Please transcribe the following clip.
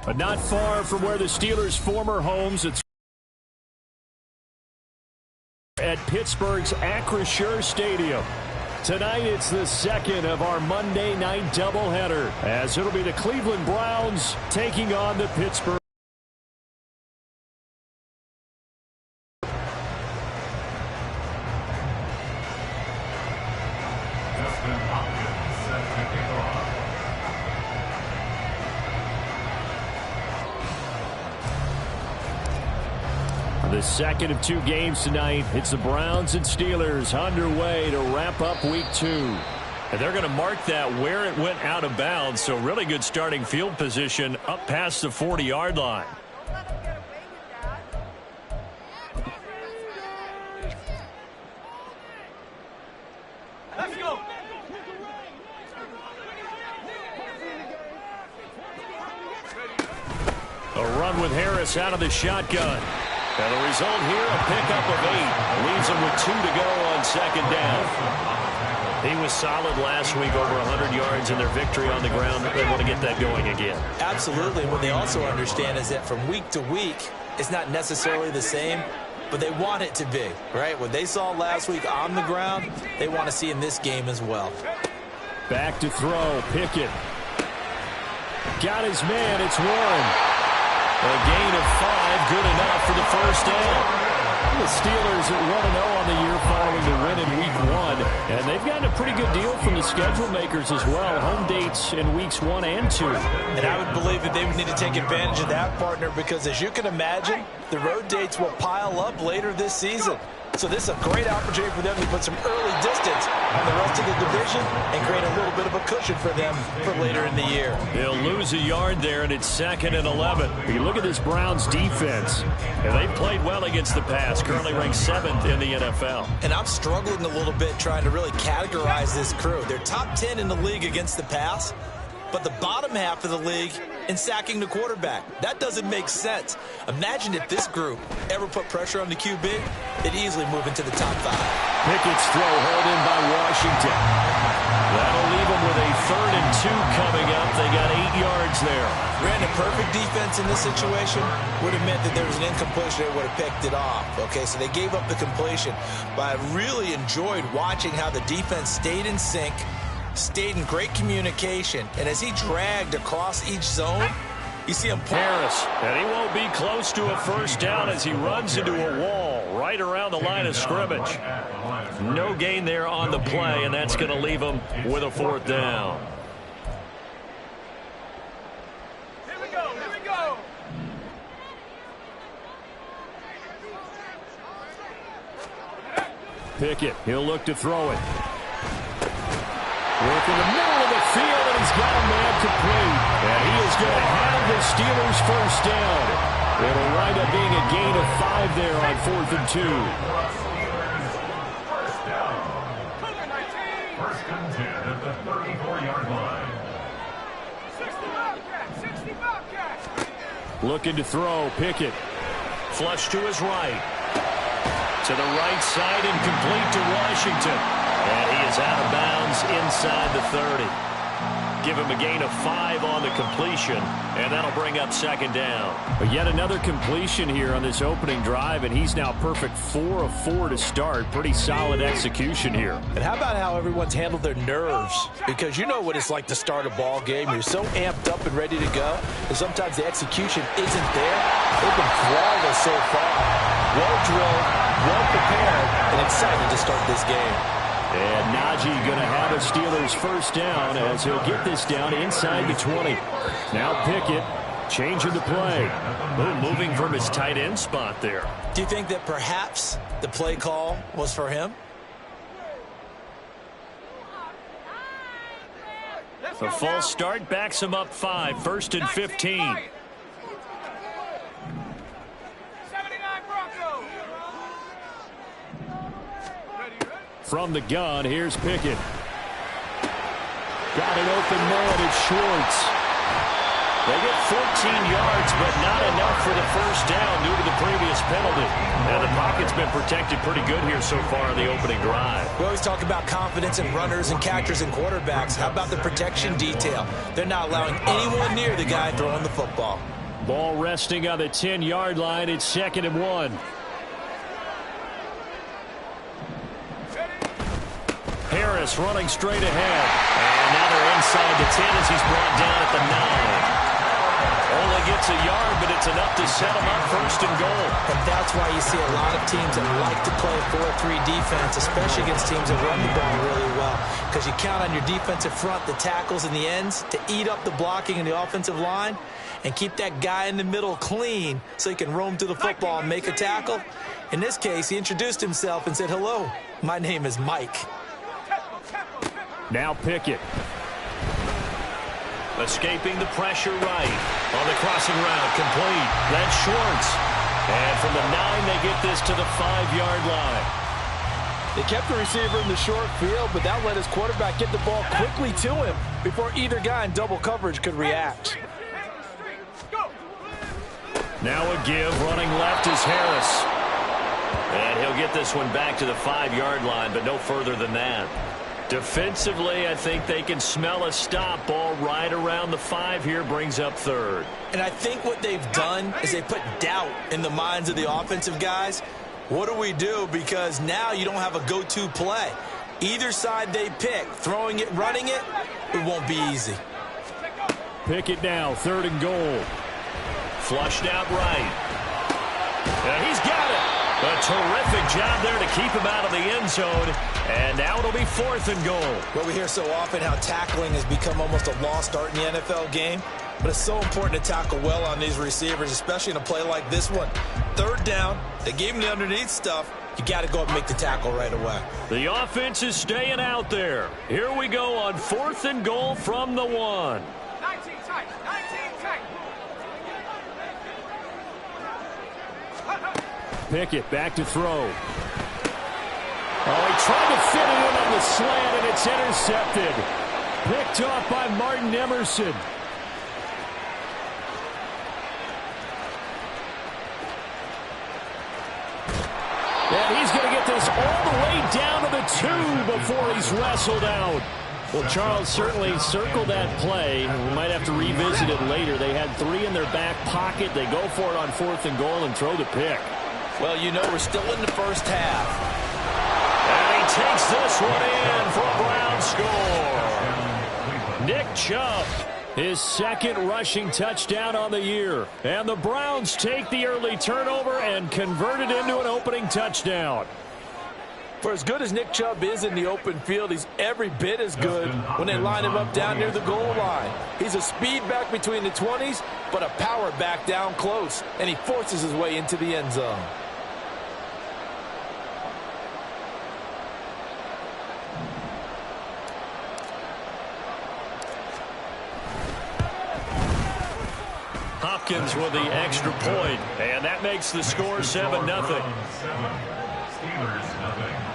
But not far from where the Steelers' former homes. It's at Pittsburgh's Acrisure Stadium. Tonight, it's the second of our Monday night doubleheader, as it'll be the Cleveland Browns taking on the Pittsburgh. The second of two games tonight. It's the Browns and Steelers underway to wrap up week 2. And they're going to mark that where it went out of bounds. So really good starting field position up past the 40-yard line. Let's go. A run with Harris out of the shotgun. And the result here, a pickup of 8. Leaves them with 2 to go on second down. He was solid last week, over 100 yards in their victory on the ground. They want to get that going again. Absolutely. What they also understand is that from week to week, it's not necessarily the same, but they want it to be, right? What they saw last week on the ground, they want to see in this game as well. Back to throw, Pickett. Got his man, it's Warren. A gain of 5, good enough for the first down. The Steelers at 1-0 on the year following the win in week 1. And they've gotten a pretty good deal from the schedule makers as well. Home dates in weeks 1 and 2. And I would believe that they would need to take advantage of that, partner, because as you can imagine, the road dates will pile up later this season. So this is a great opportunity for them to put some early distance on the rest of the division and create a little bit of a cushion for them for later in the year. They'll lose a yard there, and it's 2nd and 11. You look at this Browns defense. And they've played well against the pass, currently ranked 7th in the NFL. And I'm struggling a little bit trying to really categorize this crew. They're top 10 in the league against the pass, but the bottom half of the league in sacking the quarterback. That doesn't make sense. Imagine if this group ever put pressure on the QB, they'd easily move into the top 5. Pickett's throw held in by Washington. That'll leave them with a 3rd and 2 coming up. They got 8 yards there. Ran a perfect defense in this situation would have meant that there was an incompletion. They would have picked it off. Okay, so they gave up the completion. But I really enjoyed watching how the defense stayed in sync, stayed in great communication, and as he dragged across each zone, you see him Harris, and he won't be close to a first down as he runs into a wall right around the line of scrimmage. No gain there on the play, and that's going to leave him with a 4th down. Here we go, here we go. Pickett, he'll look to throw it. Work in the middle of the field, and he's got a man complete. And he is going to have the Steelers' first down. It'll wind up being a gain of 5 there on 4th and 2. First and 10 at the 34-yard line. 60 Bobcats. Looking to throw, Pickett. Flush to his right. To the right side and complete to Washington. And he is out of bounds inside the 30. Give him a gain of 5 on the completion, and that'll bring up 2nd down. But yet another completion here on this opening drive, and he's now perfect 4 of 4 to start. Pretty solid execution here. And how about how everyone's handled their nerves? Because you know what it's like to start a ball game. You're so amped up and ready to go, and sometimes the execution isn't there. They've been flawless so far. Well drilled, well prepared, and excited to start this game. And Najee going to have a Steelers first down as he'll get this down inside the 20. Now Pickett changing the play. Moving from his tight end spot there. Do you think that perhaps the play call was for him? A false start backs him up 5. 1st and 15. From the gun, here's Pickett. Got an open man, it's Schwartz. They get 14 yards, but not enough for the first down due to the previous penalty. And the pocket's been protected pretty good here so far on the opening drive. We always talk about confidence in runners and catchers and quarterbacks. How about the protection detail? They're not allowing anyone near the guy throwing the football. Ball resting on the 10-yard line. It's 2nd and 1. Harris running straight ahead. And now they're inside the 10 as he's brought down at the 9. Only gets a yard, but it's enough to set him up 1st and goal. And that's why you see a lot of teams that like to play 4-3 defense, especially against teams that run the ball really well. Because you count on your defensive front, the tackles and the ends, to eat up the blocking in the offensive line and keep that guy in the middle clean so he can roam to the football and make a tackle. In this case, he introduced himself and said, "Hello, my name is Mike." Now Pickett. Escaping the pressure right. On the crossing route, complete. That's Schwartz. And from the 9, they get this to the 5-yard line. They kept the receiver in the short field, but that let his quarterback get the ball quickly to him before either guy in double coverage could react. Now a give. Running left is Harris. And he'll get this one back to the 5-yard line, but no further than that. Defensively, I think they can smell a stop. Ball right around the 5 here, brings up 3rd. And I think what they've done is they put doubt in the minds of the offensive guys. What do we do? Because now you don't have a go-to play. Either side they pick, throwing it, running it, it won't be easy. Pickett now, 3rd and goal. Flushed out right. And he's got it. A terrific job there to keep him out of the end zone. And now it'll be 4th and goal. Well, we hear so often how tackling has become almost a lost art in the NFL game. But it's so important to tackle well on these receivers, especially in a play like this one. 3rd down, they gave him the underneath stuff. You got to go up and make the tackle right away. The offense is staying out there. Here we go on 4th and goal from the 1. 19 tight, 19 tight. Pickett back to throw. Oh, he tried to fit it in on the slant, and it's intercepted. Picked off by Martin Emerson. And he's going to get this all the way down to the 2 before he's wrestled out. Well, Charles certainly circled that play. We might have to revisit it later. They had 3 in their back pocket. They go for it on 4th and goal and throw the pick. Well, you know we're still in the first half. And he takes this one in for a Brown score. Nick Chubb, his 2nd rushing touchdown on the year. And the Browns take the early turnover and convert it into an opening touchdown. For as good as Nick Chubb is in the open field, he's every bit as good when they line him up down near the goal line. He's a speed back between the 20s, but a power back down close, and he forces his way into the end zone. Hopkins with the extra point, and that makes the score 7-0. Steelers 0.